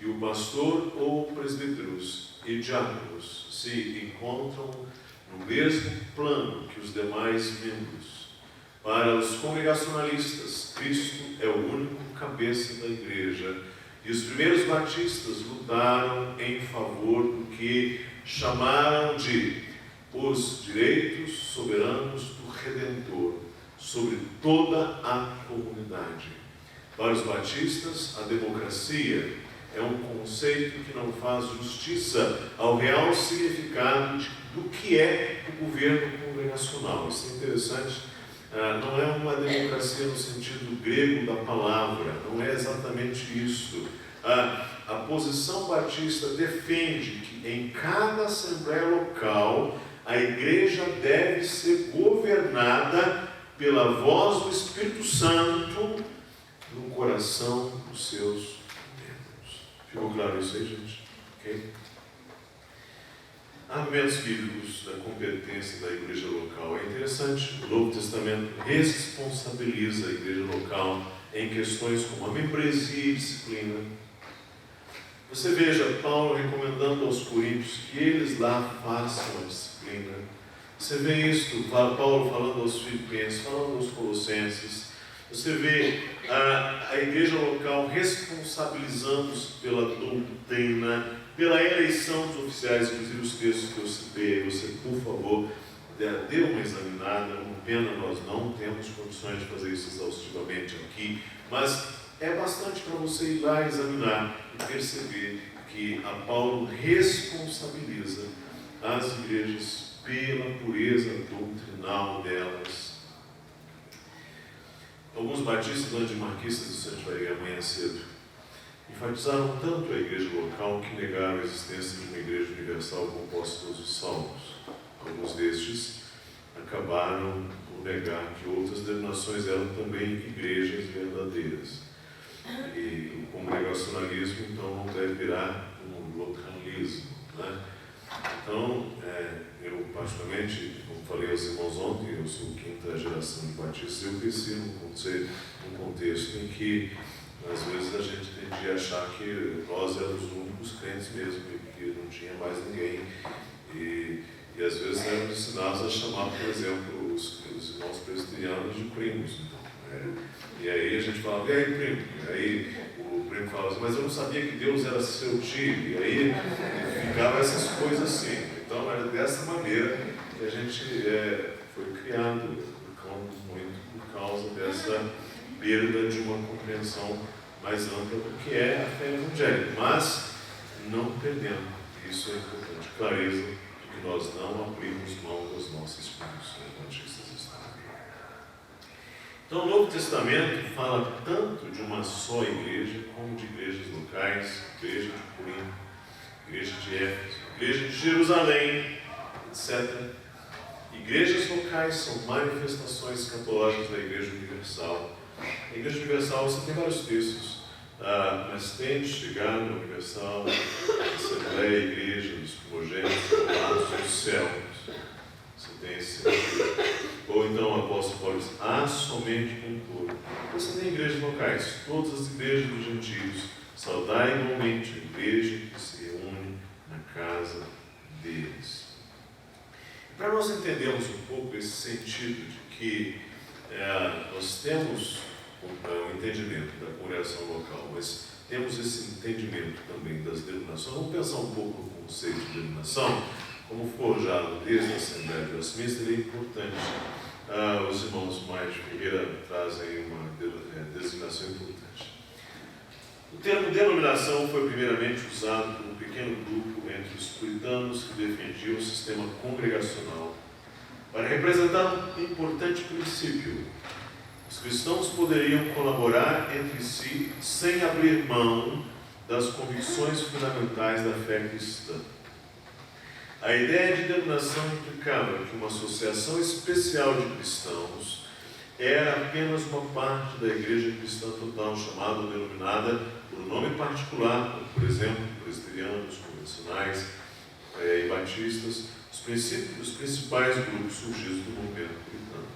e o pastor ou presbíteros e diáconos se encontram no mesmo plano que os demais membros. Para os congregacionalistas, Cristo é o único cabeça da igreja, e os primeiros batistas lutaram em favor do que chamaram de os direitos soberanos do Redentor sobre toda a comunidade. Para os batistas, a democracia é um conceito que não faz justiça ao real significado do que é o governo congregacional. Isso é interessante. Não é uma democracia no sentido grego da palavra, não é exatamente isso. A posição batista defende que em cada assembleia local a igreja deve ser governada pela voz do Espírito Santo no coração dos seus membros. Ficou claro isso aí, gente? Ok? Argumentos bíblicos da competência da igreja local. É interessante, o Novo Testamento responsabiliza a igreja local em questões como a membresia e disciplina. Você veja Paulo recomendando aos coríntios que eles lá façam a disciplina. Você vê isso, Paulo falando aos filipenses, falando aos colossenses. Você vê a igreja local responsabilizando-se pela doutrina, pela eleição dos oficiais, inclusive os textos que eu citei. Você, por favor, dê uma examinada. Uma pena, nós não temos condições de fazer isso exaustivamente aqui, mas é bastante para você ir lá examinar e perceber que a Paulo responsabiliza as igrejas pela pureza doutrinal delas. Alguns batistas antimarquistas, isso a gente vai ver amanhã cedo, enfatizaram tanto a igreja local que negaram a existência de uma igreja universal composta todos os salvos. Alguns destes acabaram por negar que outras denominações eram também igrejas verdadeiras. E o congregacionalismo, então, não deve virar um localismo, né? Então, eu particularmente, como falei aos irmãos ontem, eu sou quinta geração de batistas, eu cresci num contexto em que às vezes a gente tendia a achar que nós éramos os únicos crentes mesmo, e que não tinha mais ninguém. E às vezes éramos ensinados a chamar, por exemplo, os irmãos presbiterianos de primos. Então, e aí a gente falava, e aí primo? E aí o primo falava assim, mas eu não sabia que Deus era seu tio. E aí ficava essas coisas assim. Então era dessa maneira que a gente foi criado, muito por causa dessa perda de uma compreensão mais ampla do que é a fé evangélica, mas não perdendo, isso é importante, clareza de que nós não abrimos mão das nossas convicções batistas históricas. Então o Novo Testamento fala tanto de uma só igreja, como de igrejas locais, igreja de Corinto, igreja de Éfeso, igreja de Jerusalém, etc. Igrejas locais são manifestações escatológicas da Igreja Universal. A Igreja Universal, você tem vários textos, mas tem de chegar na Universal, Assembleia, Igreja, dos primogênitos, formados dos céus. Você tem esse sentido. Ou então o apóstolo Paulo diz, somente um todo. Você tem igrejas locais, todas as igrejas dos gentios, saudai igualmente a igreja que se reúne na casa deles. Para nós entendermos um pouco esse sentido de que nós temos o entendimento da congregação local, mas temos esse entendimento também das denominações. Vamos pensar um pouco no conceito de denominação, como forjado desde a Assembleia de Westminster, é importante. Os irmãos Maia de Ferreira trazem uma designação importante. O termo denominação foi primeiramente usado por um pequeno grupo entre os puritanos que defendiam o sistema congregacional para representar um importante princípio. Os cristãos poderiam colaborar entre si sem abrir mão das convicções fundamentais da fé cristã. A ideia de denominação implicava que uma associação especial de cristãos era apenas uma parte da igreja cristã total, chamada ou denominada por um nome particular, como, por exemplo, presbiterianos, convencionais e batistas, os principais grupos surgidos do movimento puritano.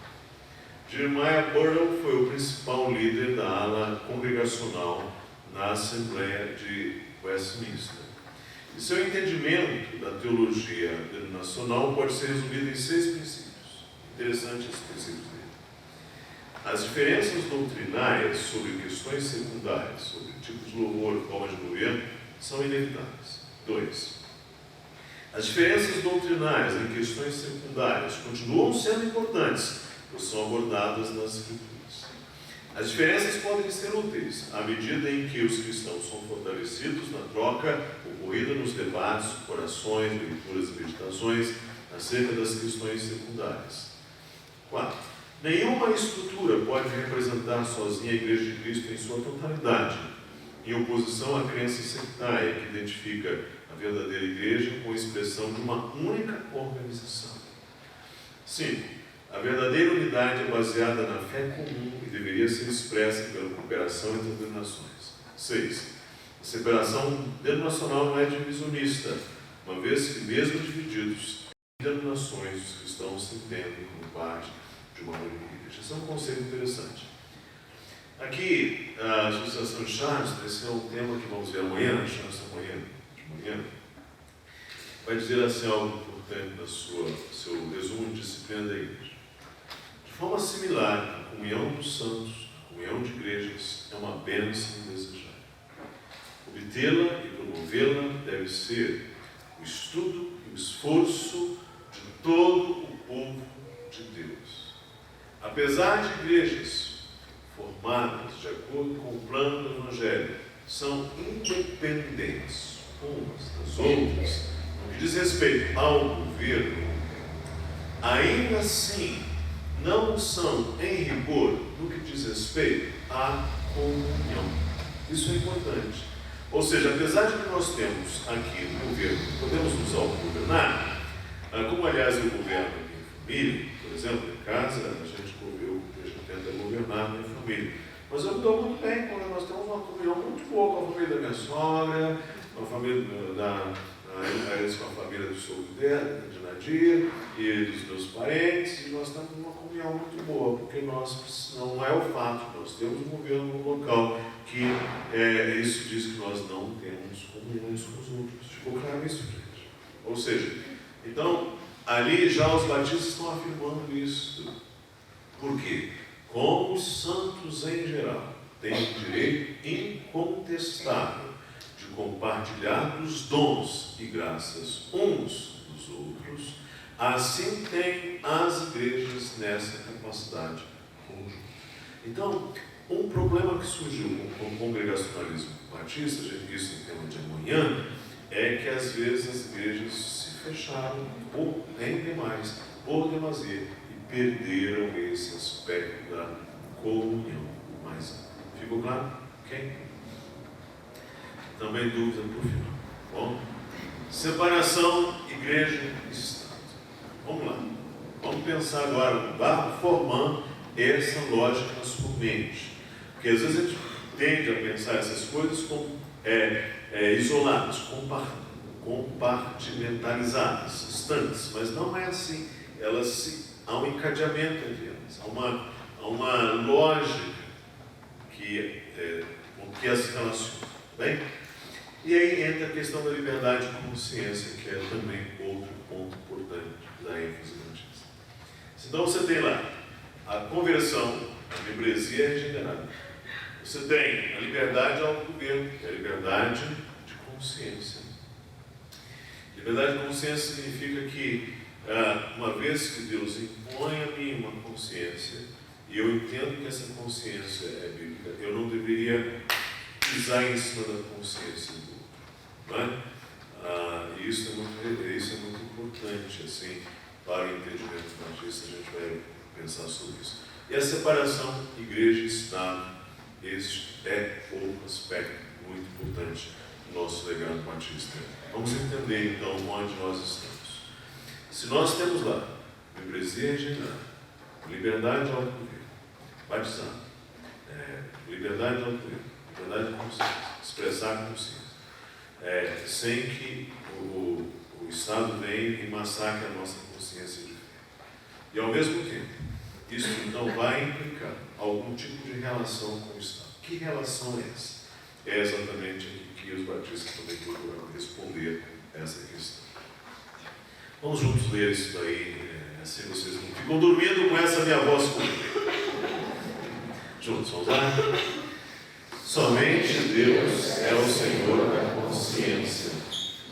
Jeremiah Burrow foi o principal líder da ala congregacional na Assembleia de Westminster. E seu entendimento da teologia denominacional pode ser resumido em 6 princípios. Interessantes esses princípios dele. As diferenças doutrinárias sobre questões secundárias, sobre tipos de louvor, formas de governo, são inevitáveis. 2. As diferenças doutrinárias em questões secundárias continuam sendo importantes, pois são abordadas nas Escrituras. As diferenças podem ser úteis à medida em que os cristãos são fortalecidos na troca ocorrida nos debates, orações, leituras e meditações acerca das questões secundárias. 4. Nenhuma estrutura pode representar sozinha a Igreja de Cristo em sua totalidade, em oposição à crença sectária que identifica a verdadeira Igreja com a expressão de uma única organização. 5. A verdadeira unidade é baseada na fé comum e deveria ser expressa pela cooperação entre as denominações. 6. A separação denominacional não é divisionista, uma vez que, mesmo divididos em denominações, os cristãos se entendem como parte de uma única igreja. Esse é um conceito interessante. Aqui, a Associação de Charles, esse é um tema que vamos ver amanhã, de manhã, vai dizer assim algo importante no seu resumo de disciplina da igreja. De forma similar, a comunhão dos santos, a comunhão de igrejas, é uma bênção desejável. Obtê-la e promovê-la deve ser o estudo e o esforço de todo o povo de Deus. Apesar de igrejas formadas de acordo com o plano do Evangelho, são independentes umas das outras, no que diz respeito ao governo, ainda assim não são em rigor no que diz respeito à comunhão. Isso é importante. Ou seja, apesar de que nós temos aqui no governo, podemos nos autogovernar, como aliás eu governo em família, por exemplo, em casa, a gente tenta governar minha família. Mas eu me dou muito bem quando nós temos uma comunhão muito boa com a família da minha sogra, com a família com a família do sogro dela, de Nadir, e dos meus parentes, e nós estamos numa comunhão muito boa, porque nós, não é o fato, nós temos um governo no local que isso diz que nós não temos comunhões com os outros. Ficou claro isso, gente? Ou seja, então, ali já os batistas estão afirmando isso. Por quê? Como os santos em geral têm o direito incontestável de compartilhar dos dons e graças uns dos outros, assim têm as igrejas nessa capacidade conjunta. Então, um problema que surgiu com o congregacionalismo batista, já disse em tema de amanhã, é que às vezes as igrejas se fecharam em demais, por demasia, e perderam esse aspecto da comunhão. Mas ficou claro? Ok? Também dúvida para o final. Bom? Separação, igreja e Estado. Vamos lá. Vamos pensar agora, vá formando essa lógica na sua mente. Porque às vezes a gente tende a pensar essas coisas como isoladas, compartimentalizadas, distantes, mas não é assim. Há um encadeamento entre elas, há uma lógica que as relaciona. Bem? E aí entra a questão da liberdade de consciência, que é também outro ponto importante da ênfase batista. Então você tem lá a conversão, a membresia regenerada. Você tem a liberdade de autogoverno, que é a liberdade de consciência. Liberdade de consciência significa que, uma vez que Deus impõe a mim uma consciência, e eu entendo que essa consciência é bíblica, eu não deveria pisar em cima da consciência do outro. Não é? E isso é muito importante assim, para o entendimento batista. A gente vai pensar sobre isso. E a separação igreja e Estado, este é outro aspecto muito importante do nosso legado batista. Vamos entender então onde nós estamos. Se nós temos lá membresia regenerada, liberdade de autogoverno, batizado, liberdade de autogoverno, liberdade de consciência, expressar consciência, sem que o Estado venha e massacre a nossa consciência de fé. E ao mesmo tempo, isso então vai implicar algum tipo de relação com o Estado. Que relação é essa? É exatamente aqui que os batistas também procuram responder essa questão. Vamos juntos ler isso daí, assim vocês não ficam dormindo com essa minha voz comigo. Juntos, vamos lá? Somente Deus é o Senhor da consciência,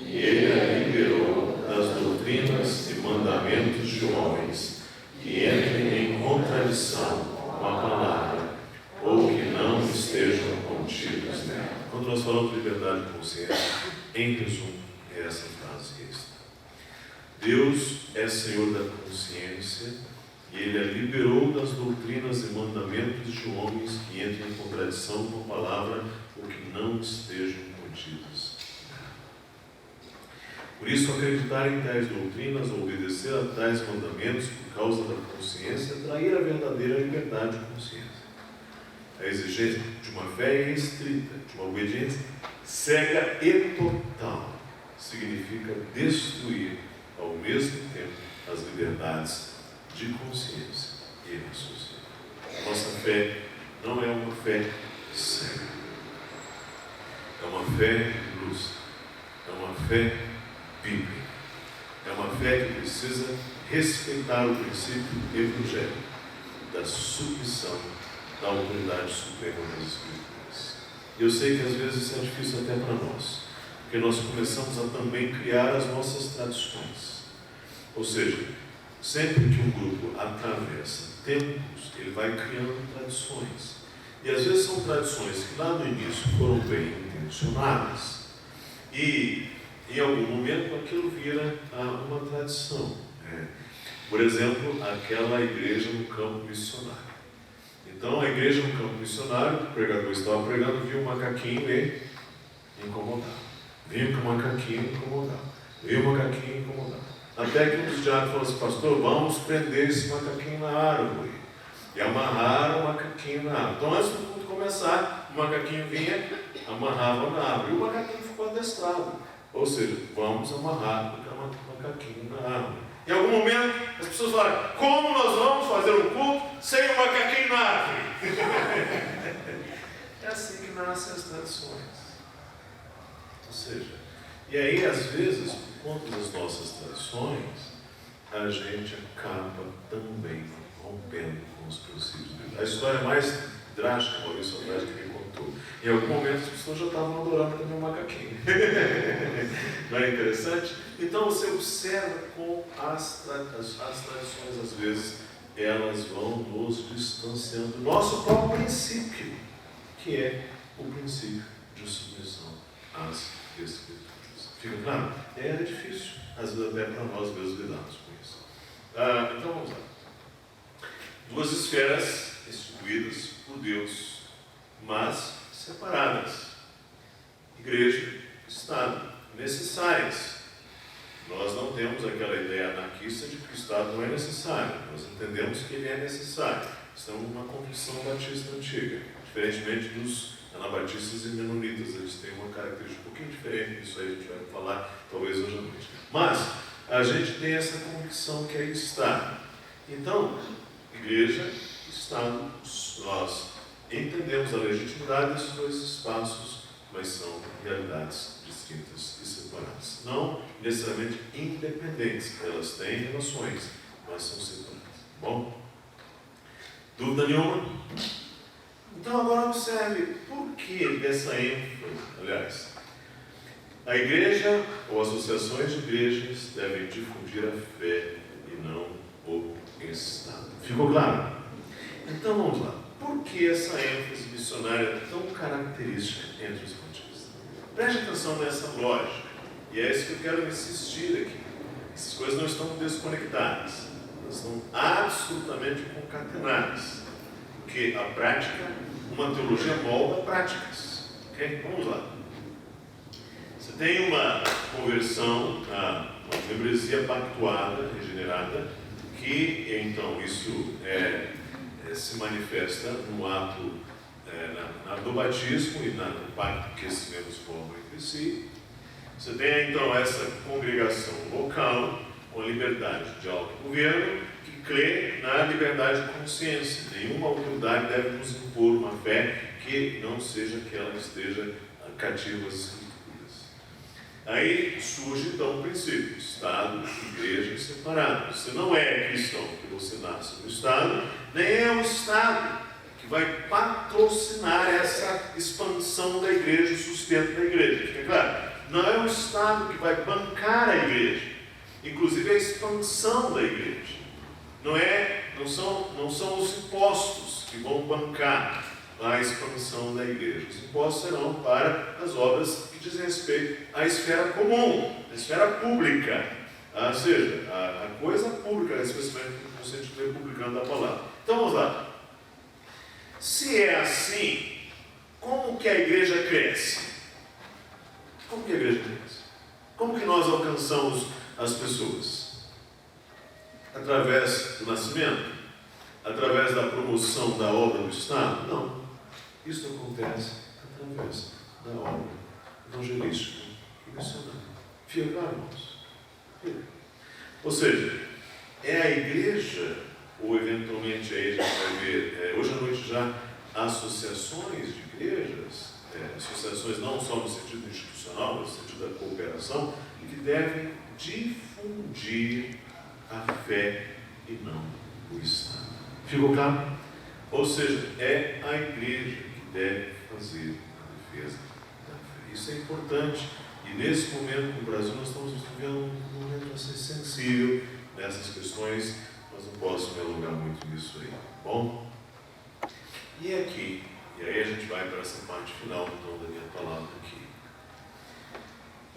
e Ele a liberou das doutrinas e mandamentos de homens que entrem em contradição com a palavra, ou que não estejam contidos nela. Quando nós falamos de liberdade de consciência, em resumo, é essa frase que está. Deus é Senhor da consciência, e Ele a liberou das doutrinas e mandamentos de homens que entram em contradição com a palavra ou que não estejam contidos. Por isso, acreditar em tais doutrinas ou obedecer a tais mandamentos por causa da consciência é trair a verdadeira liberdade de consciência. A exigência de uma fé restrita, de uma obediência cega e total, significa destruir ao mesmo tempo as liberdades de consciência e raciocínio. Nossa fé não é uma fé cega. É uma fé lúcida. É uma fé bíblica. É uma fé que precisa respeitar o princípio evangélico da submissão da autoridade suprema das Escrituras. E eu sei que às vezes isso é difícil até para nós, porque nós começamos a também criar as nossas tradições. Ou seja, sempre que um grupo atravessa tempos, ele vai criando tradições. E às vezes são tradições que lá no início foram bem intencionadas. E em algum momento aquilo vira uma tradição. Por exemplo, aquela igreja no campo missionário. Então a igreja no campo missionário, o pregador estava pregando, viu um macaquinho e incomodava. Viu que o macaquinho incomodava. Viu o macaquinho incomodava. Até que um dos diáconos falou assim: pastor, vamos prender esse macaquinho na árvore. E amarraram o macaquinho na árvore. Então antes do culto começar, o macaquinho vinha, amarrava na árvore. E o macaquinho ficou adestrado. Ou seja, vamos amarrar o macaquinho na árvore. Em algum momento, as pessoas falam: como nós vamos fazer um culto sem o macaquinho na árvore? É assim que nascem as tradições. Ou seja, e aí às vezes, por conta das nossas tradições, a gente acaba também rompendo com os princípios bíblicos. A história mais drástica, Maurício Andrade que me contou. Em algum momento as pessoas já estavam adorando também o macaquinho. Não é interessante? Então você observa como as tradições, às vezes, elas vão nos distanciando do nosso próprio princípio, que é o princípio de submissão às Escrituras. Fica claro? É difícil, às vezes até para nós mesmos lidarmos com isso. Então vamos lá. Duas esferas instituídas por Deus, mas separadas. Igreja e Estado, necessárias. Nós não temos aquela ideia anarquista de que o Estado não é necessário. Nós entendemos que ele é necessário. Estamos numa confissão batista antiga, diferentemente dos anabatistas e menonitas. Eles têm uma característica um pouquinho diferente, isso aí a gente vai falar talvez hoje à noite. Mas a gente tem essa convicção que é Estado. Então, Igreja e Estado, nós entendemos a legitimidade desses dois espaços, mas são realidades distintas e separadas. Não necessariamente independentes, elas têm relações, mas são separadas. Bom? Dúvida nenhuma? Então agora observe por que dessa ênfase. Aliás, a igreja ou associações de igrejas devem difundir a fé e não o Estado. Ficou claro? Então vamos lá. Por que essa ênfase missionária é tão característica entre os batistas? Preste atenção nessa lógica. E é isso que eu quero insistir aqui. Essas coisas não estão desconectadas. Elas estão absolutamente concatenadas. Porque a prática, uma teologia molda práticas. Ok? Vamos lá. Você tem uma conversão, uma membresia pactuada, regenerada, que então isso se manifesta no ato do batismo e no pacto que esses membros formam entre si. Você tem então essa congregação local com liberdade de autogoverno que crê na liberdade de consciência. Nenhuma autoridade deve nos impor uma fé que não seja aquela que esteja cativa às Escrituras. Aí surge então o princípio: Estado e igreja separados. Você não é cristão porque você nasce no Estado, nem é o Estado que vai patrocinar essa expansão da igreja, o sustento da igreja. Fica claro? Não é o Estado que vai bancar a igreja, inclusive a expansão da igreja. Não são os impostos que vão bancar a expansão da igreja. Os impostos serão para as obras que dizem respeito à esfera comum, à esfera pública, ou seja, a coisa pública, especialmente no sentido republicano da palavra. Então vamos lá. Se é assim, como que a igreja cresce? Como que a igreja cresce? Como que nós alcançamos as pessoas? Através do nascimento? Através da promoção da obra do Estado? Não. Isso acontece através da obra evangelística e missionária. Fica claro, irmãos? Ou seja, é a igreja, ou eventualmente aí a gente vai ver, hoje à noite já, associações de igrejas, associações não só no sentido institucional, mas no sentido da cooperação, que devem difundir a fé e não o Estado. Ficou claro? Ou seja, é a igreja que deve fazer a defesa da fé. Isso é importante. E nesse momento no Brasil nós estamos vivendo um momento assim sensível, nessas questões, mas não posso me alongar muito nisso aí, tá bom? E aqui, e aí a gente vai para essa parte final então da minha palavra aqui.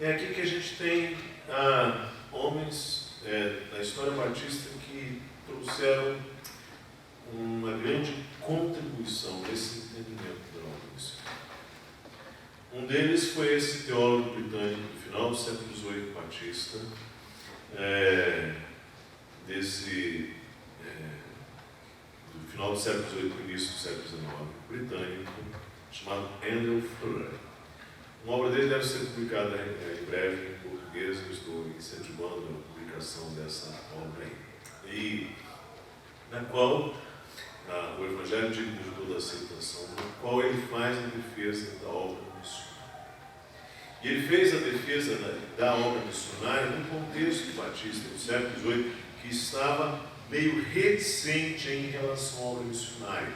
É aqui que a gente tem homens da história batista que trouxeram uma grande contribuição nesse entendimento da obra missionária. Um deles foi esse teólogo britânico do final do século XVIII, batista, do final do século XVIII para o início do século XIX, britânico, chamado Andrew Fuller. Uma obra dele deve ser publicada em breve em português. Eu estou incentivando a publicação dessa obra aí. E na qual o Evangelho digno de toda aceitação, na qual ele faz a defesa da obra missionária. E ele fez a defesa da obra missionária num contexto batista do século XVIII que estava meio reticente em relação à obra missionária.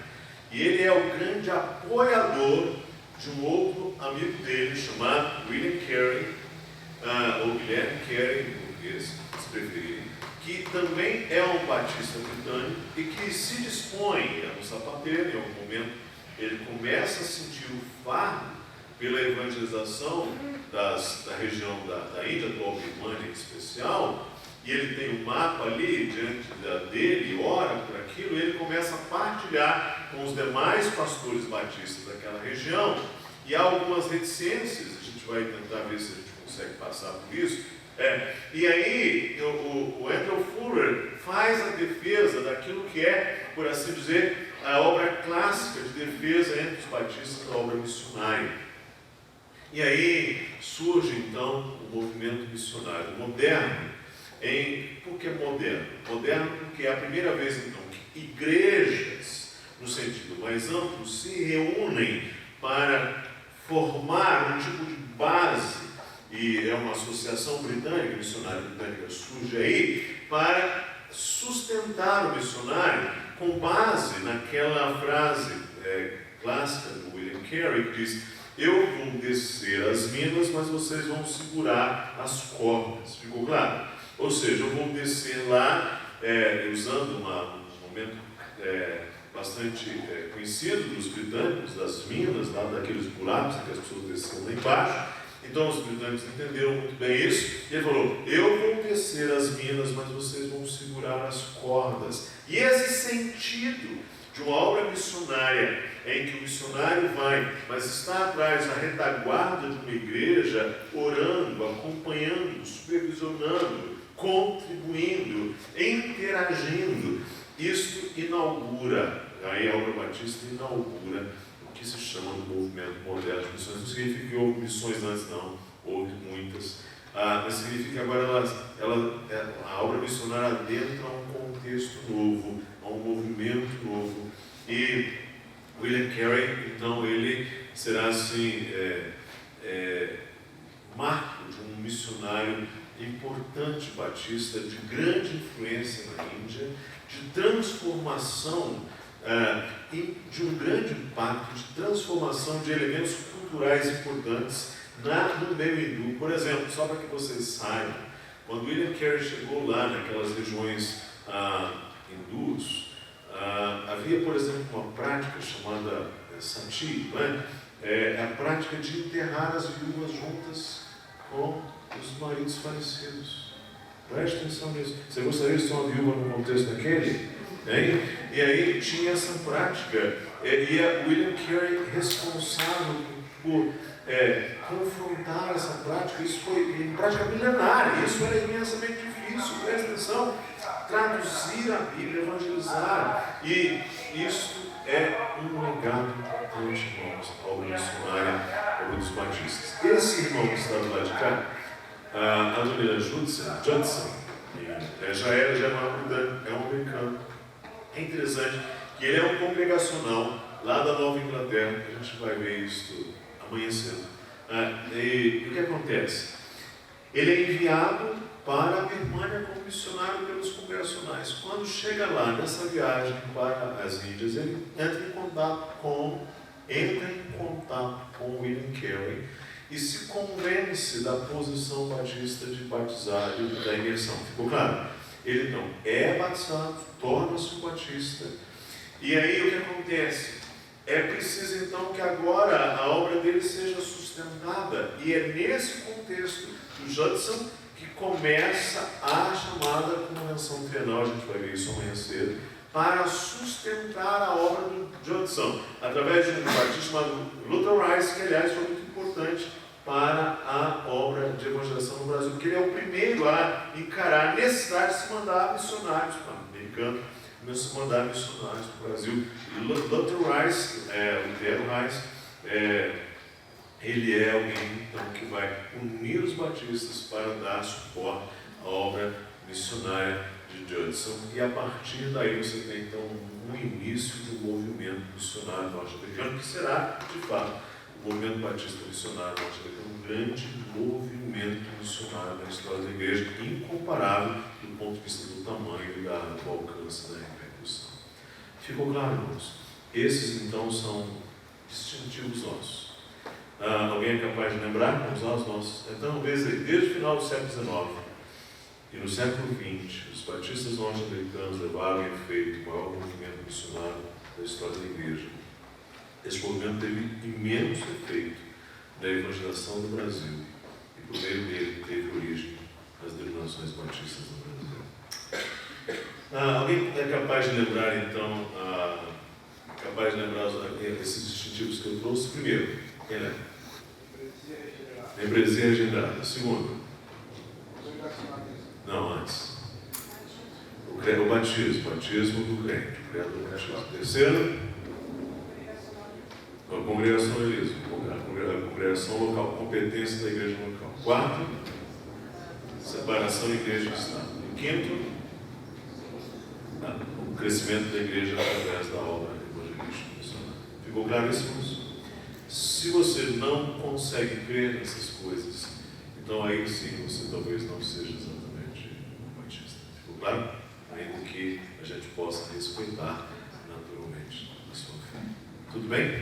E ele é o grande apoiador de um outro amigo dele chamado William Carey, ou Guilherme Carey em português, se preferirem, que também é um batista britânico e que se dispõe, é um sapateiro, em algum momento ele começa a sentir o fardo pela evangelização da região da Índia, atual Birmania em especial, e ele tem um mapa ali diante dele, ora por aquilo, e ele começa a partilhar com os demais pastores batistas daquela região, e há algumas reticências, a gente vai tentar ver se a gente consegue passar por isso. E aí o Andrew Fuller faz a defesa daquilo que é, por assim dizer, a obra clássica de defesa entre os batistas da obra missionária. E aí surge então o movimento missionário moderno. Por que moderno? Moderno porque é a primeira vez então que igrejas, no sentido mais amplo, se reúnem para formar um tipo de base. E é uma associação britânica, missionária britânica surge aí, para sustentar o missionário com base naquela frase clássica do William Carey, que diz: eu vou descer as minas, mas vocês vão segurar as cordas. Ficou claro? Ou seja, eu vou descer lá, usando um momento bastante conhecido dos britânicos, das minas, lá daqueles buracos que as pessoas desciam lá embaixo. Então os britânicos entenderam muito bem isso, e ele falou: eu vou descer as minas, mas vocês vão segurar as cordas. E esse sentido de uma obra missionária, em que o missionário vai, mas está atrás da retaguarda de uma igreja, orando, acompanhando, supervisionando, contribuindo, interagindo, isso inaugura, aí a obra batista inaugura o que se chama do movimento moderno de missões. Não significa que houve missões antes, não, houve muitas, mas significa que agora a obra missionária adentra a um contexto novo, a um movimento novo. E William Carey, então, ele será assim, marco de um missionário importante batista, de grande influência na Índia, de transformação, de um grande impacto, de transformação de elementos culturais importantes no meio hindu. Por exemplo, só para que vocês saibam, quando William Carey chegou lá naquelas regiões hindus, havia, por exemplo, uma prática chamada sati, a prática de enterrar as viúvas juntas com os maridos falecidos. Preste atenção nisso. Você gostaria de ser uma viúva no contexto daquele? E aí tinha essa prática, e a William Carey responsável por confrontar essa prática. Isso foi prática milenária, isso era imensamente difícil. Preste atenção, traduzir a Bíblia, evangelizar, e isso é um legado importante, irmãos, a obra missionária, a obra dos batistas. Esse irmão que está do lado de cá, a Dona Judson, já é um americano. É interessante que ele é um congregacional lá da Nova Inglaterra. A gente vai ver isso amanhã cedo. E o que acontece? Ele é enviado para a Birmania como missionário pelos congregacionais. Quando chega lá, nessa viagem para as Índias, ele entra em contato com William Carey e se convence da posição batista de batizar e da imersão. Ficou claro? ele então é batizado, torna-se um batista. E aí o que acontece? É preciso então que agora a obra dele seja sustentada. E é nesse contexto do Judson que começa a chamada convenção trienal, a gente vai ver isso amanhã cedo, para sustentar a obra do Judson, através de um batista chamado Luther Rice, que aliás foi muito importante para a obra de evangelização no Brasil, porque ele é o primeiro a encarar a necessidade de se mandar missionários para o americano, se mandar missionários para o Brasil. E Luther Rice, Lutero Rice, ele é alguém então, que vai unir os batistas para dar suporte à obra missionária de Judson, e a partir daí você tem então um início do movimento missionário norte-americano, que será, de fato, o movimento batista missionário norte-americano, um grande movimento missionário na história da igreja, incomparável do ponto de vista do tamanho e do alcance da repercussão. Ficou claro, irmãos? Esses então são distintivos nossos. Alguém é capaz de lembrar? Vamos lá os nossos. Então, veja aí, desde o final do século XIX e no século XX, os batistas norte-americanos levaram em efeito o maior movimento missionário da história da igreja. Esse movimento teve imenso efeito na evangelização do Brasil, e por meio dele teve origem as denominações batistas no Brasil. Alguém é capaz de lembrar então, esses distintivos que eu trouxe? Primeiro, quem lembra? Membresia regenerada. Segundo? Não, antes. O batismo do crente, o credo do batismo. Terceiro, a congregacionalismo, a congregação local, competência da igreja local. Quarto, separação igreja e Estado. E quinto, o crescimento da igreja através da obra evangelística missionária. Ficou claro isso, irmãos? Se você não consegue crer nessas coisas, então aí sim você talvez não seja exatamente um batista. Ficou claro? Ainda que a gente possa respeitar naturalmente a sua fé. Tudo bem?